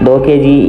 2 kg۔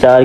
4